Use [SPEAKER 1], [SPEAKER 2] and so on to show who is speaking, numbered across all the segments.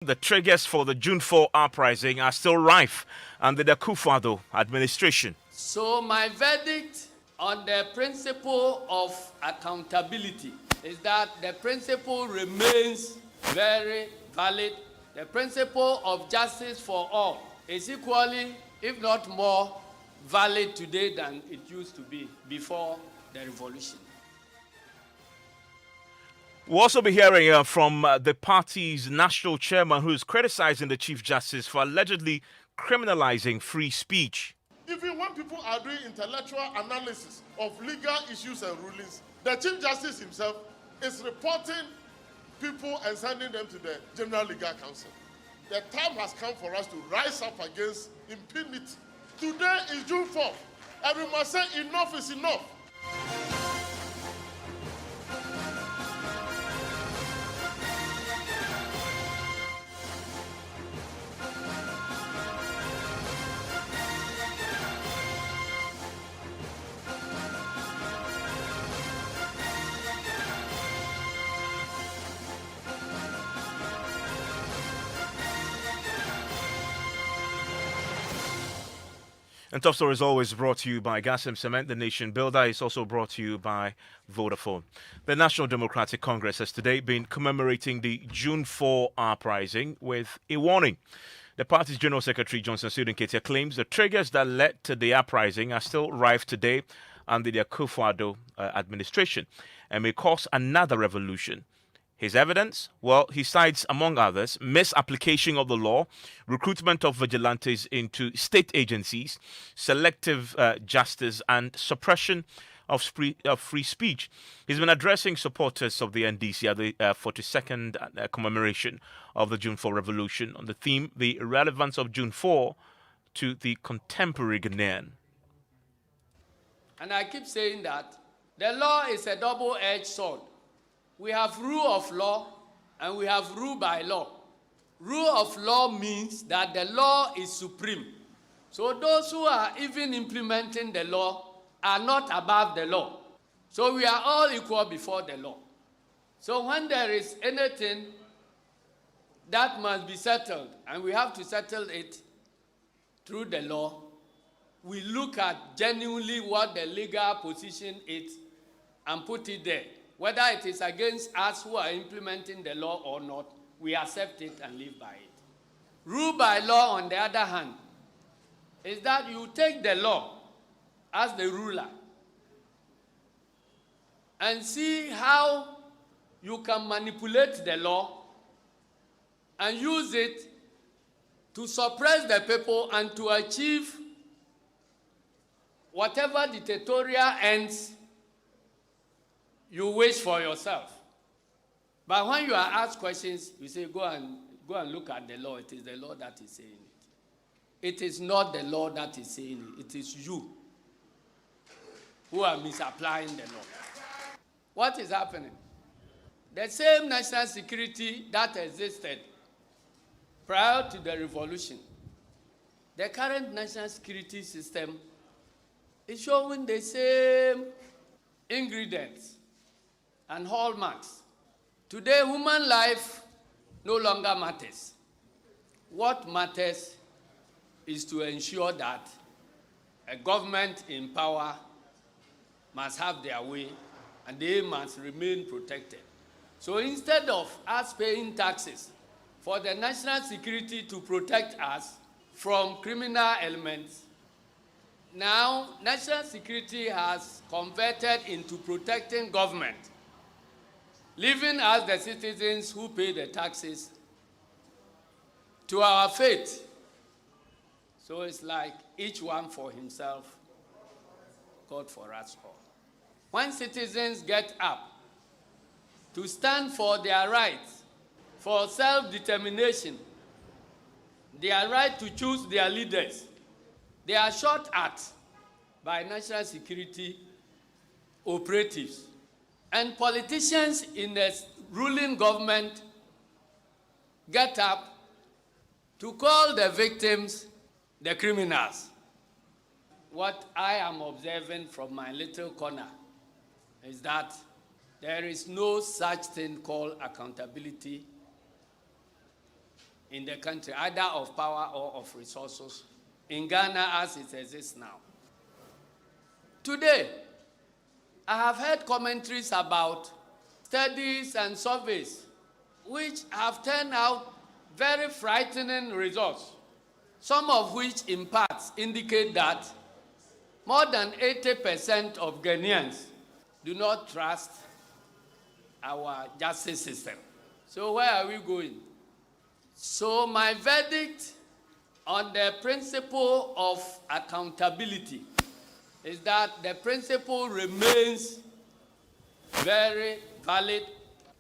[SPEAKER 1] The triggers for the June 4 uprising are still rife under the Akufo-Addo administration.
[SPEAKER 2] So my verdict on the principle of accountability is that the principle remains very valid. The principle of justice for all is equally, if not more, valid today than it used to be before the revolution.
[SPEAKER 1] We'll also be hearing from the party's national chairman, who is criticizing the Chief Justice for allegedly criminalizing free speech.
[SPEAKER 3] Even when people are doing intellectual analysis of legal issues and rulings, the Chief Justice himself is reporting people and sending them to the General Legal Council. The time has come for us to rise up against impunity. Today is June 4th, and we must say enough is enough.
[SPEAKER 1] And Top Story is always brought to you by Gas and Cement, the nation builder. It's also brought to you by Vodafone. The National Democratic Congress has today been commemorating the June 4 uprising with a warning. The party's General Secretary, Johnson Sudin-Ketia, claims the triggers that led to the uprising are still rife today under the Akufo-Addo administration and may cause another revolution. His evidence? Well, he cites, among others, misapplication of the law, recruitment of vigilantes into state agencies, selective justice, and suppression of free speech. He's been addressing supporters of the NDC at the 42nd commemoration of the June 4 revolution on the theme, the relevance of June 4 to the contemporary Ghanaian.
[SPEAKER 2] And I keep saying that the law is a double-edged sword. We have rule of law and we have rule by law. Rule of law means that the law is supreme. So those who are even implementing the law are not above the law. So we are all equal before the law. So when there is anything that must be settled, and we have to settle it through the law, we look at genuinely what the legal position is and put it there. Whether it is against us who are implementing the law or not, we accept it and live by it. Rule by law, on the other hand, is that you take the law as the ruler and see how you can manipulate the law and use it to suppress the people and to achieve whatever dictatorial ends you wish for yourself. But when you are asked questions, you say, go and look at the law. It is the law that is saying it. It is not the law that is saying it. It is you who are misapplying the law. What is happening? The same national security that existed prior to the revolution, the current national security system is showing the same ingredients and hallmarks. Today, human life no longer matters. What matters is to ensure that a government in power must have their way and they must remain protected. So instead of us paying taxes for the national security to protect us from criminal elements, now national security has converted into protecting government, leaving us the citizens who pay the taxes to our fate. So it's like each one for himself, God for us all. When citizens get up to stand for their rights, for self-determination, their right to choose their leaders, they are shot at by national security operatives. And politicians in the ruling government get up to call the victims the criminals. What I am observing from my little corner is that there is no such thing called accountability in the country, either of power or of resources, in Ghana as it exists now. Today, I have heard commentaries about studies and surveys which have turned out very frightening results, some of which in parts indicate that more than 80% of Ghanaians do not trust our justice system. So where are we going? So my verdict on the principle of accountability is that the principle remains very valid.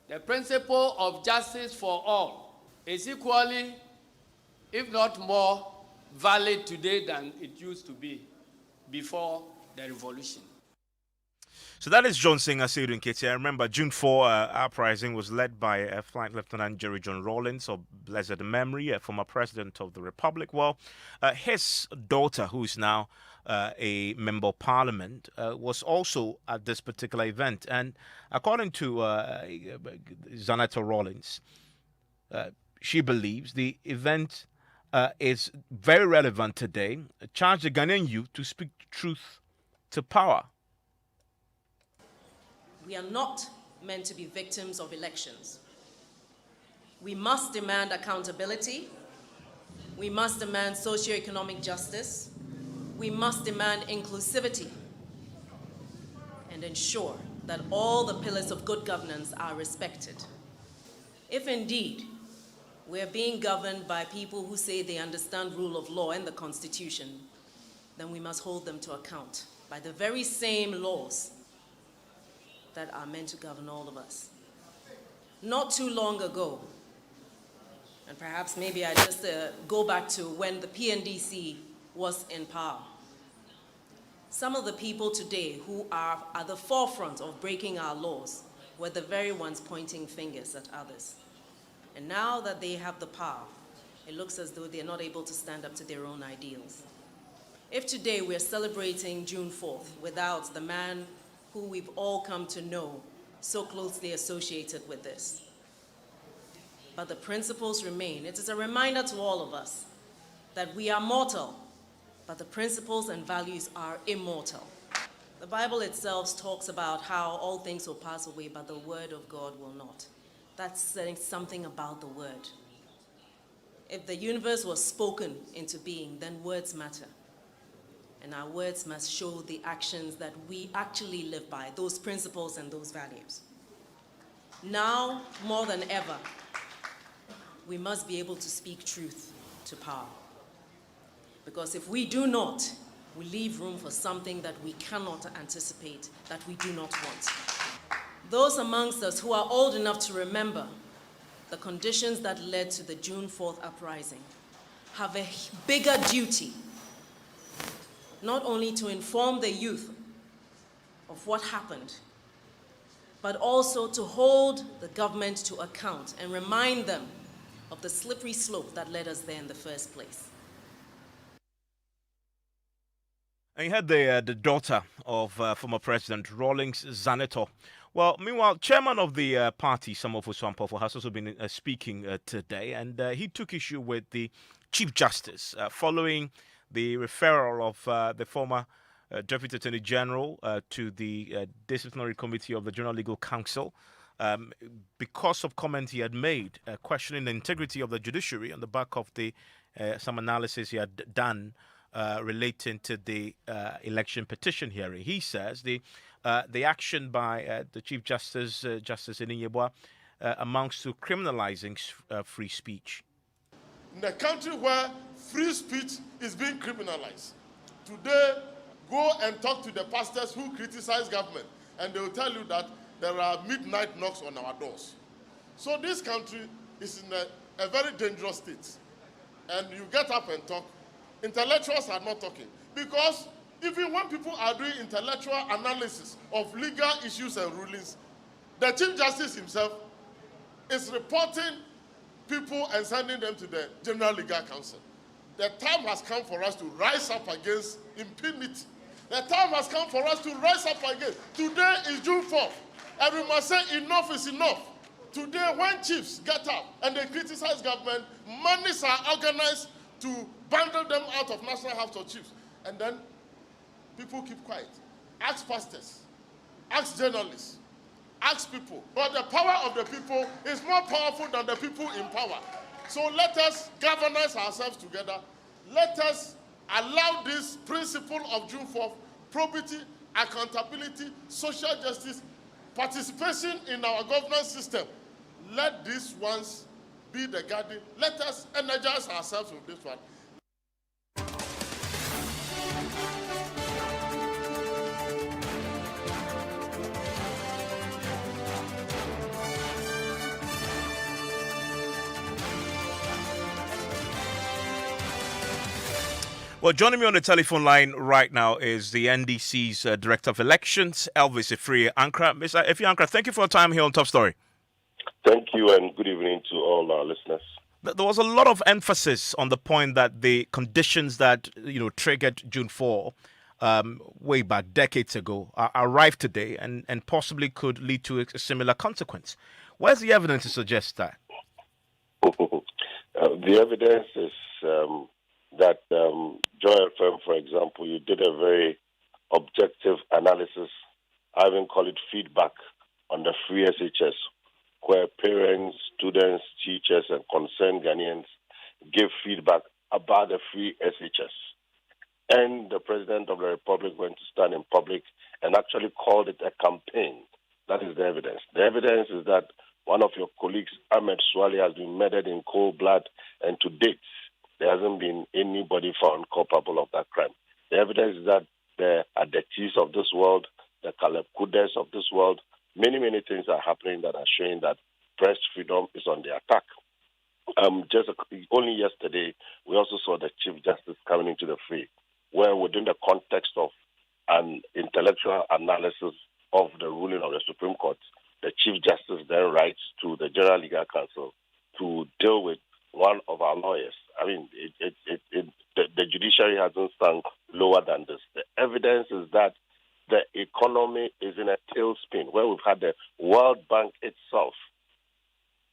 [SPEAKER 2] The principle of justice for all is equally, if not more, valid today than it used to be before the revolution.
[SPEAKER 1] So that is Johnson Asiru Nketi. I remember June 4 uprising was led by Flight Lieutenant Jerry John Rawlings of blessed memory, a former president of the Republic. Well, his daughter, who is now a member of parliament, was also at this particular event. And according to Zanetta Rawlings, she believes the event is very relevant today, charged the Ghanaian youth to speak truth to power.
[SPEAKER 4] We are not meant to be victims of elections. We must demand accountability. We must demand socio-economic justice. We must demand inclusivity and ensure that all the pillars of good governance are respected. If indeed we are being governed by people who say they understand rule of law and the Constitution, then we must hold them to account by the very same laws that are meant to govern all of us. Not too long ago, and perhaps maybe I just go back to when the PNDC was in power. Some of the people today who are at the forefront of breaking our laws were the very ones pointing fingers at others. And now that they have the power, it looks as though they're not able to stand up to their own ideals. If today we're celebrating June 4th without the man who we've all come to know so closely associated with this, but the principles remain, it is a reminder to all of us that we are mortal, but the principles and values are immortal. The Bible itself talks about how all things will pass away, but the word of God will not. That's saying something about the word. If the universe was spoken into being, then words matter. And our words must show the actions that we actually live by, those principles and those values. Now, more than ever, we must be able to speak truth to power. Because if we do not, we leave room for something that we cannot anticipate, that we do not want. Those amongst us who are old enough to remember the conditions that led to the June 4th uprising have a bigger duty, not only to inform the youth of what happened, but also to hold the government to account and remind them of the slippery slope that led us there in the first place.
[SPEAKER 1] And you had the daughter of former President Rawlings, Zanetta. Well, meanwhile, chairman of the party, Samofo Swampofo, has also been speaking today, and he took issue with the Chief Justice following the referral of the former Deputy Attorney General to the Disciplinary Committee of the General Legal Council because of comments he had made questioning the integrity of the judiciary on the back of the some analysis he had done relating to the election petition hearing. He says the action by the Chief Justice, Justice Eninyebwa, amounts to criminalizing free speech.
[SPEAKER 3] In a country where free speech is being criminalized, today go and talk to the pastors who criticize government, and they will tell you that there are midnight knocks on our doors. So this country is in a very dangerous state. And you get up and talk. Intellectuals are not talking. Because even when people are doing intellectual analysis of legal issues and rulings, the Chief Justice himself is reporting people and sending them to the General Legal Council. The time has come for us to rise up against impunity. The time has come for us to rise up against. Today is June 4th, and we must say enough is enough. Today, when chiefs get up and they criticize government, monies are organized to bundle them out of National House of Chiefs. And then people keep quiet. Ask pastors, ask journalists, ask people. But the power of the people is more powerful than the people in power. So let us galvanize ourselves together. Let us allow this principle of June 4th, probity, accountability, social justice, participation in our governance system. Let these ones be the guardian. Let us energize ourselves with this one.
[SPEAKER 1] Well, joining me on the telephone line right now is the NDC's Director of Elections, Elvis Ankra. Mr. Ankra, thank you for your time here on Top Story.
[SPEAKER 5] Thank you, and good evening to all our listeners.
[SPEAKER 1] There was a lot of emphasis on the point that the conditions that triggered June 4 way back decades ago arrived today and possibly could lead to a similar consequence. Where's the evidence to suggest that?
[SPEAKER 5] The evidence is that Joy FM, for example, you did a very objective analysis. I even call it feedback on the free SHS, where parents, students, teachers, and concerned Ghanaians give feedback about the free SHS. And the President of the Republic went to stand in public and actually called it a campaign. That is the evidence. The evidence is that one of your colleagues, Ahmed Swali, has been murdered in cold blood, and to date, there hasn't been anybody found culpable of that crime. The evidence is that the Adetis of this world, the Caleb Kudes of this world, many things are happening that are showing that press freedom is on the attack. Only yesterday, we also saw the Chief Justice coming into the fray, where within the context of an intellectual analysis of the ruling of the Supreme Court, the Chief Justice then writes to the General Legal Counsel to deal with one of our lawyers. I mean, the judiciary hasn't sunk lower than this. The evidence is that the economy is in a tailspin, where we've had the World Bank itself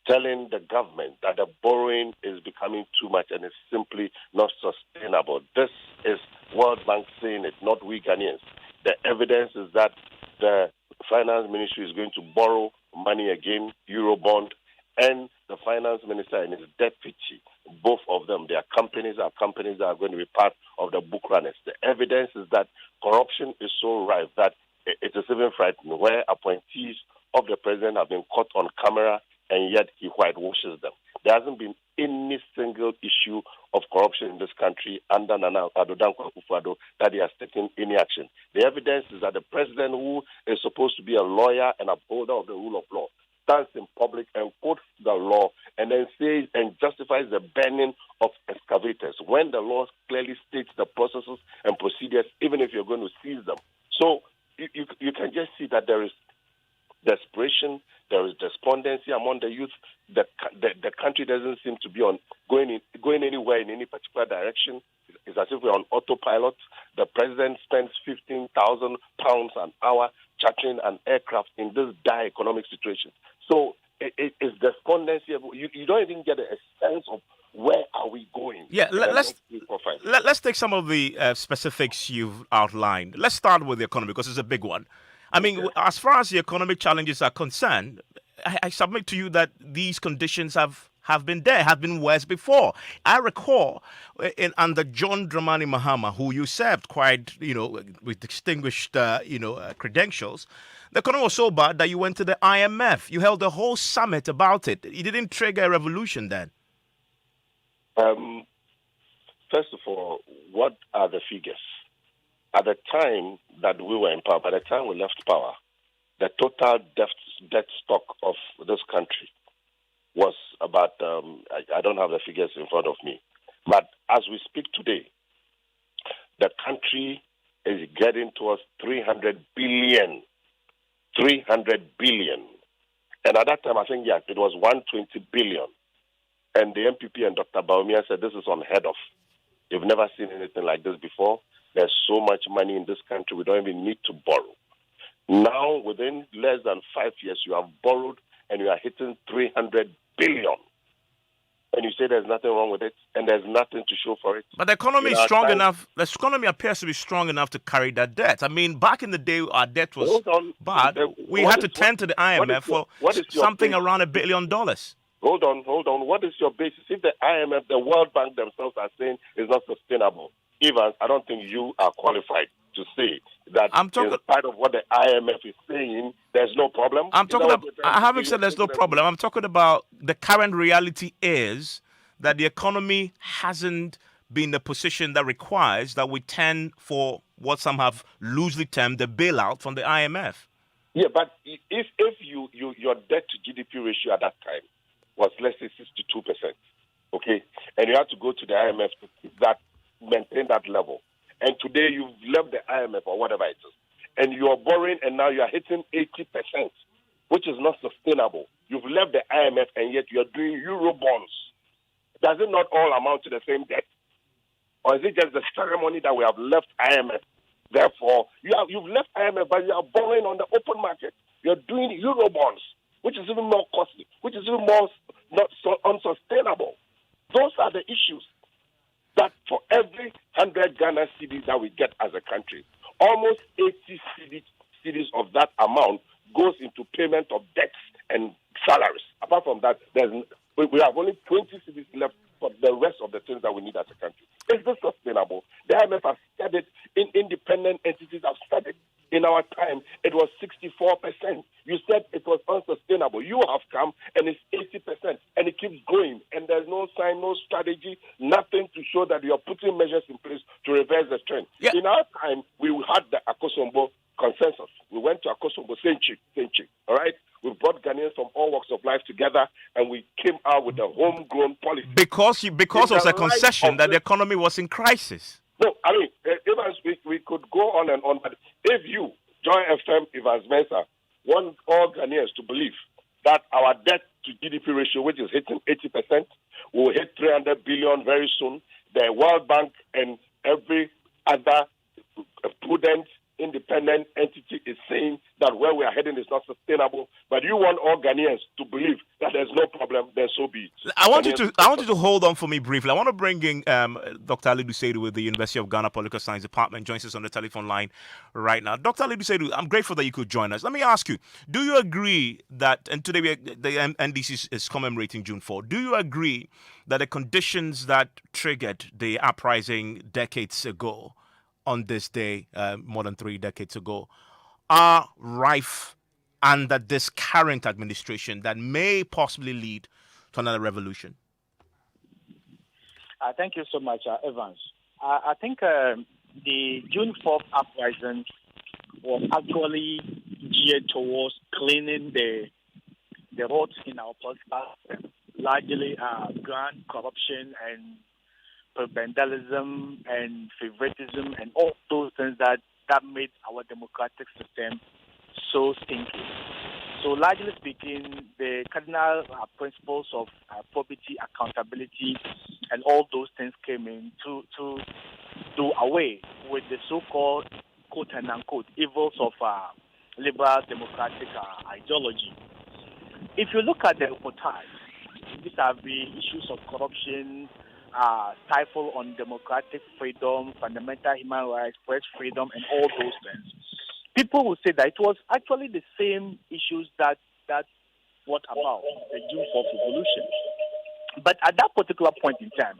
[SPEAKER 5] telling the government that the borrowing is becoming too much and it's simply not sustainable. This is World Bank saying it, not we Ghanaians. The evidence is that the Finance Ministry is going to borrow money again, Eurobond, and the Finance Minister and his deputy, both of them, their companies are companies that are going to be part of the book runners. The evidence is that corruption is so rife that it is even frightening, where appointees of the president have been caught on camera and yet he whitewashes them. There hasn't been any single issue of corruption in this country under Nana Addo Dankwa that he has taken any action. The evidence is that the president, who is supposed to be a lawyer and upholder of the rule of law, stands in public and quotes the law and then says and justifies the banning of excavators when the law clearly states the processes and procedures, even if you're going to seize them. So you can just see that there is desperation, there is despondency among the youth. The country doesn't seem to be going anywhere in any particular direction. It's as if we're on autopilot. The president spends £15,000 an hour chartering an aircraft in this dire economic situation. So it's despondency. You don't even get a sense of where are we going.
[SPEAKER 1] Yeah, let's take some of the specifics you've outlined. Let's start with the economy because it's a big one. I mean, as far as the economic challenges are concerned, I submit to you that these conditions have been there, have been worse before. I recall under John Dramani Mahama, who you served quite, with distinguished, credentials, the economy was so bad that you went to the IMF. You held a whole summit about it. You didn't trigger a revolution then.
[SPEAKER 5] First of all, what are the figures? At the time that we were in power, by the time we left power, the total debt stock of this country was about, I don't have the figures in front of me, but as we speak today, the country is getting towards 300 billion. 300 billion. And at that time, I think, it was 120 billion. And the MPP and Dr. Baumia said, this is unheard of. You've never seen anything like this before. There's so much money in this country, we don't even need to borrow. Now, within less than 5 years, you have borrowed and you are hitting 300 billion. And you say there's nothing wrong with it, and there's nothing to show for it.
[SPEAKER 1] But the economy is
[SPEAKER 5] our
[SPEAKER 1] strong
[SPEAKER 5] time-
[SPEAKER 1] enough. The economy appears to be strong enough to carry that debt. I mean, back in the day, our debt was
[SPEAKER 5] Hold on.
[SPEAKER 1] bad. We
[SPEAKER 5] What
[SPEAKER 1] had to
[SPEAKER 5] is-
[SPEAKER 1] turn to the IMF for
[SPEAKER 5] what is your
[SPEAKER 1] something
[SPEAKER 5] base?
[SPEAKER 1] around $1 billion.
[SPEAKER 5] Hold on. What is your basis? If the IMF, the World Bank themselves are saying it's not sustainable, Evans, I don't think you are qualified to say that
[SPEAKER 1] I'm talking-
[SPEAKER 5] in spite of what the IMF is saying, there's no problem.
[SPEAKER 1] I'm
[SPEAKER 5] Is
[SPEAKER 1] talking
[SPEAKER 5] that
[SPEAKER 1] about,
[SPEAKER 5] what you're trying to
[SPEAKER 1] I haven't
[SPEAKER 5] say?
[SPEAKER 1] said there's no problem. I'm talking about the current reality is that the economy hasn't been in the position that requires that we turn for what some have loosely termed the bailout from the IMF.
[SPEAKER 5] Yeah, but if your debt to GDP ratio at that time was, let's say, 62%, okay, and you had to go to the IMF to keep that, maintain that level, and today you've left the IMF or whatever it is, and you're borrowing and now you're hitting 80%, which is not sustainable. You've left the IMF and yet you're doing Euro bonds. Does it not all amount to the same debt? Or is it just the ceremony that we have left IMF? Therefore, you've left IMF, but you are borrowing on the open market. You're doing Euro bonds, which is even more costly, which is even more not so unsustainable. Those are the issues. That for every 100 Ghana cedis that we get as a country, almost 80 cedis of that amount goes into payment of debts and salaries. Apart from that, we have only 20 cedis left for the rest of the things that we need as a country. Is this sustainable? The IMF has said it. Independent entities have said it. In our time, it was 64%. You said it was unsustainable. You have come and it's 80%, and it keeps going. And there's no sign, no strategy, nothing to show that you are putting measures in place to reverse the trend.
[SPEAKER 1] Yeah.
[SPEAKER 5] In our time, we had the Akosombo consensus. We went to Akosombo, same chick, all right? We brought Ghanaians from all walks of life together, and we came out with a homegrown policy.
[SPEAKER 1] Because it was
[SPEAKER 5] In
[SPEAKER 1] a
[SPEAKER 5] the light
[SPEAKER 1] concession
[SPEAKER 5] of
[SPEAKER 1] that the
[SPEAKER 5] this-
[SPEAKER 1] economy was in crisis.
[SPEAKER 5] No, I mean, Evans, we could go on and on, but if you, Joy FM, Evans Mensah, want all Ghanaians to believe that our debt to GDP ratio, which is hitting 80%, will hit 300 billion very soon, the World Bank and every other prudent, independent entity is saying that where we are heading is not sustainable, but you want all Ghanaians to believe that there's no problem, then so be it.
[SPEAKER 1] I want you
[SPEAKER 5] Ghanaians-
[SPEAKER 1] to hold on for me briefly. I want to bring in Dr. Ali Duseidu with the University of Ghana Political Science Department. Joins us on the telephone line right now. Dr. Ali Duseidu, I'm grateful that you could join us. Let me ask you, do you agree that, and today the NDC is commemorating June 4, do you agree that the conditions that triggered the uprising decades ago on this day, more than 3 decades ago, are rife under this current administration that may possibly lead to another revolution?
[SPEAKER 6] Thank you so much, Evans. I think the June 4th uprising was actually geared towards cleaning the roads in our political system, largely grand corruption and prebendalism and favoritism and all those things that made our democratic system so stinky. So largely speaking, the cardinal principles of probity, accountability, and all those things came in to do away with the so-called quote and unquote evils of liberal democratic ideology. If you look at the reportage, these have been issues of corruption, stifle on democratic freedom, fundamental human rights, press freedom, and all those things. People will say that it was actually the same issues that brought about the June 4th revolution. But at that particular point in time,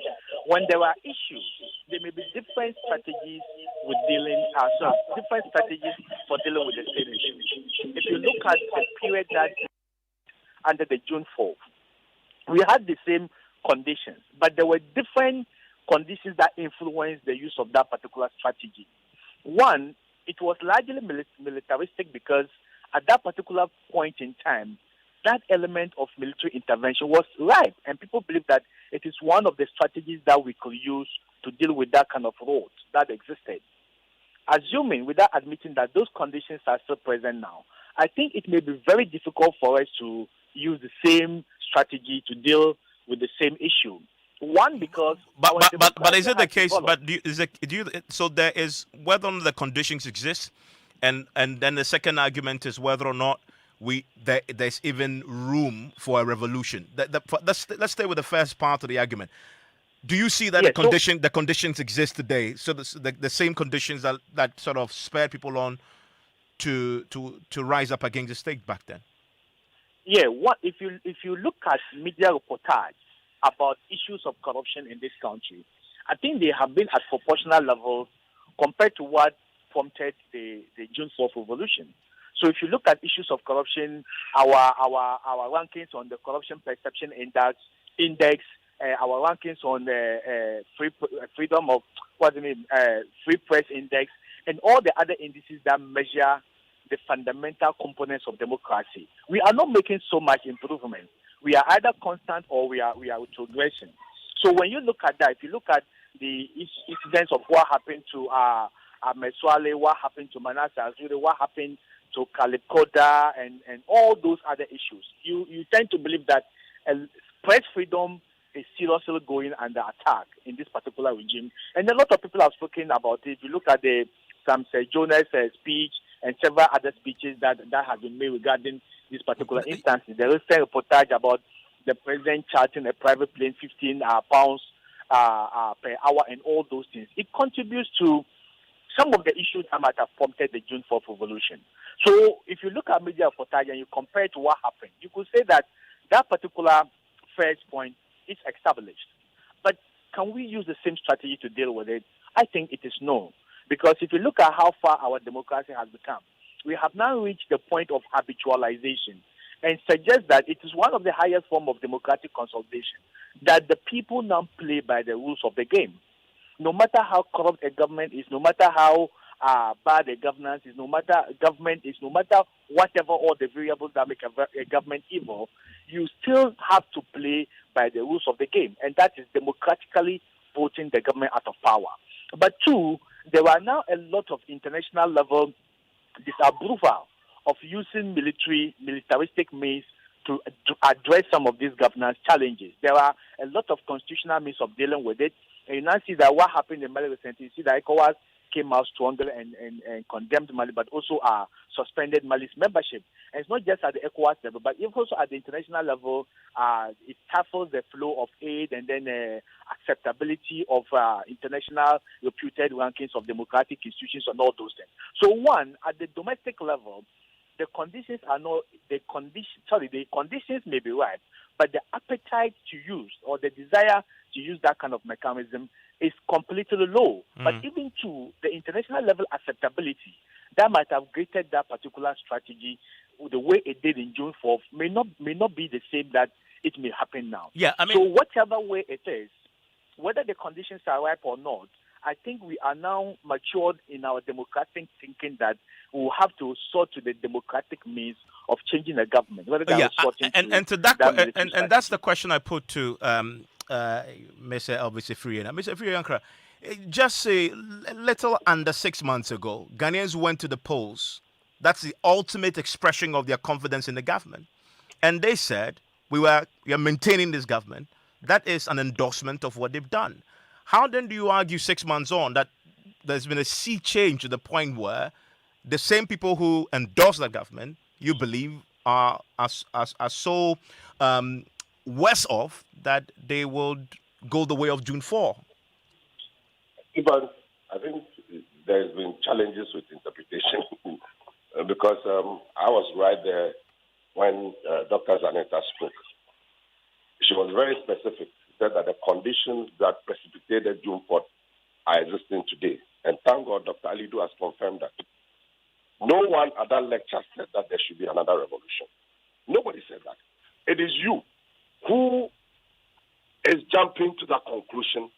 [SPEAKER 6] when there are issues, there may be different strategies with different strategies for dealing with the same issue. If you look at the period that under the June 4th, we had the same conditions, but there were different conditions that influenced the use of that particular strategy. One, it was largely militaristic because at that particular point in time, that element of military intervention was ripe, and people believe that it is one of the strategies that we could use to deal with that kind of road that existed. Assuming, without admitting that those conditions are still present now, I think it may be very difficult for us to use the same strategy to deal with the same issue. One, because
[SPEAKER 1] but is it the case? But so there is whether or not the conditions exist, and then the second argument is whether or not there's even room for a revolution. Let's stay with the first part of the argument. Do you see that the conditions exist today? So the same conditions that sort of spurred people on to rise up against the state back then?
[SPEAKER 6] Yeah, what if you look at media reportage about issues of corruption in this country, I think they have been at proportional levels compared to what prompted the June 4th revolution. So if you look at issues of corruption, our rankings on the Corruption Perception Index, our rankings on the freedom of free press index, and all the other indices that measure the fundamental components of democracy, we are not making so much improvement. We are either constant or we are retrogression. So when you look at that, if you look at the incidents of what happened to Meswale, what happened to Manasseh Azure, what happened to Caleb Koda, and all those other issues, you tend to believe that press freedom is seriously going under attack in this particular regime. And a lot of people have spoken about it. If you look at the Sam Jonas speech and several other speeches that have been made regarding this particular instance, there is a reportage about the president charging a private plane 15 pounds per hour and all those things. It contributes to some of the issues that might have prompted the June 4th revolution. So if you look at media reportage and you compare it to what happened, you could say that particular first point is established. But can we use the same strategy to deal with it? I think it is no. Because if you look at how far our democracy has become, we have now reached the point of habitualization and suggest that it is one of the highest forms of democratic consolidation, that the people now play by the rules of the game. No matter how corrupt a government is, no matter how bad a governance is, no matter government is, no matter whatever all the variables that make a government evil, you still have to play by the rules of the game, and that is democratically voting the government out of power. But two, there are now a lot of international level disapproval of using militaristic means to address some of these governance challenges. There are a lot of constitutional means of dealing with it. And you now see that what happened in Mali recently, you see that ECOWAS came out stronger and condemned Mali, but also suspended Mali's membership. And it's not just at the ECOWAS level, but even also at the international level, it tackles the flow of aid and then acceptability of international reputed rankings of democratic institutions and all those things. So one, at the domestic level, the conditions may be right, but the appetite to use or the desire to use that kind of mechanism is completely low. But even to the international level acceptability, that might have created that particular strategy the way it did in June 4th may not be the same that it may happen now.
[SPEAKER 1] Yeah, I mean,
[SPEAKER 6] so whatever way it is, whether the conditions are ripe or not, I think we are now matured in our democratic thinking that we will have to resort to the democratic means of changing the government. Whether that
[SPEAKER 1] and that's the question I put to Mr. Elvis Ifriana. Mr. Ifriana, just a little under 6 months ago, Ghanaians went to the polls. That's the ultimate expression of their confidence in the government. And they said, we are maintaining this government. That is an endorsement of what they've done. How then do you argue 6 months on that there's been a sea change to the point where the same people who endorse the government, you believe, are so worse off that they will go the way of June 4?
[SPEAKER 5] But I think there's been challenges with interpretation because I was right there when Dr. Zanetta spoke. She was very specific. She said that the conditions that precipitated June 4th are existing today. And thank God Dr. Alidu has confirmed that. No one at that lecture said that there should be another revolution. Nobody said that. It is you who is jumping to that conclusion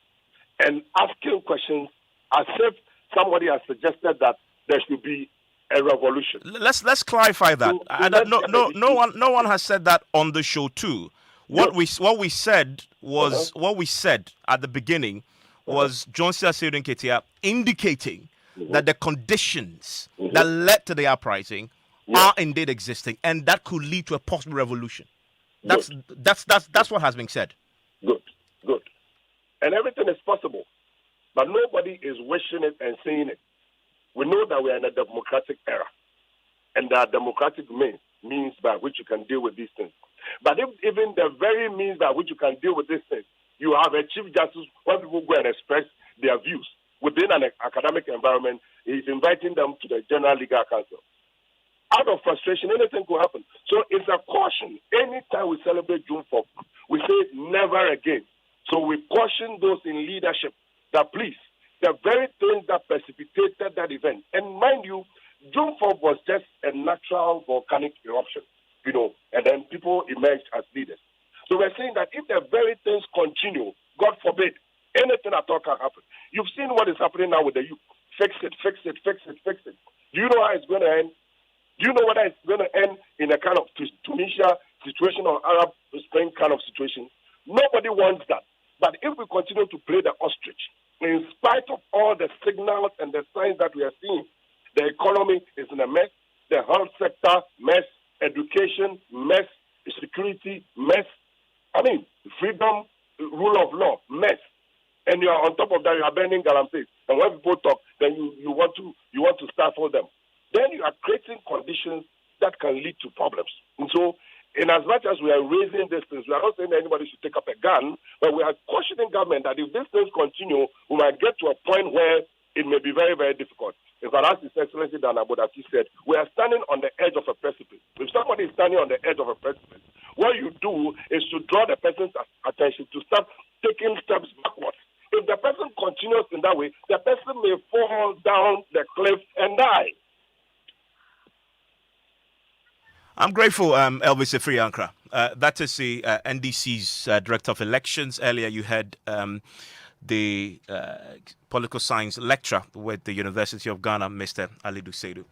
[SPEAKER 5] and asking questions as if somebody has suggested that there should be a revolution.
[SPEAKER 1] Let's clarify that. No one has said that on the show too. What we said was what we said at the beginning was Johnson Asiodun Ketia indicating that the conditions that led to the uprising are indeed existing, and that could lead to a possible revolution. That's what has been said.
[SPEAKER 5] Good. And everything is possible, but nobody is wishing it and saying it. We know that we are in a democratic era, and there are democratic means means by which you can deal with these things. But if even the very means by which you can deal with these things, you have a chief justice when people go and express their views within an academic environment, he's inviting them to the General Legal Council. Out of frustration, anything could happen. So it's a caution. Anytime we celebrate June 4th, we say never again. So we caution those in leadership that please, the very things that precipitated that event, and mind you, June 4th was just a natural volcanic eruption, and then people emerged as leaders. So we're saying that if the very things continue, God forbid, anything at all can happen. You've seen what is happening now with the youth. Fix it, fix it, fix it, fix it. Do you know how it's going to end? Do you know whether it's going to end in a kind of Tunisia situation or Arab Spring kind of situation? Nobody wants that. But if we continue to play the ostrich, in spite of all the signals and the signs that we are seeing, the economy is in a mess, the health sector, mess, education, mess, security, mess. I mean, freedom, rule of law, mess. And you are on top of that, you are burning guarantees. And when people talk, then you want to stifle them. Then you are creating conditions that can lead to problems. And so, in as much as we are raising these things, we are not saying that anybody should take up a gun, but we are cautioning government that if these things continue, we might get to a point where it may be very, very difficult. In fact, as His Excellency Dan Abodati said, we are standing on the edge of a precipice. If somebody is standing on the edge of a precipice, what you do is to draw the person's attention to start taking steps backwards. If the person continues in that way, the person may fall down the cliff and die.
[SPEAKER 1] I'm grateful, Elvis Efriankra. That is the NDC's Director of Elections. Earlier you had the political science lecturer with the University of Ghana, Mr. Alidu Seidu.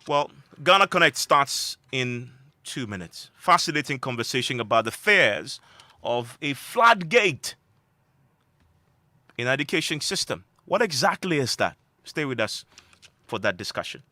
[SPEAKER 1] Well, Ghana Connect starts in 2 minutes. Fascinating conversation about the fears of a floodgate in education system. What exactly is that? Stay with us for that discussion.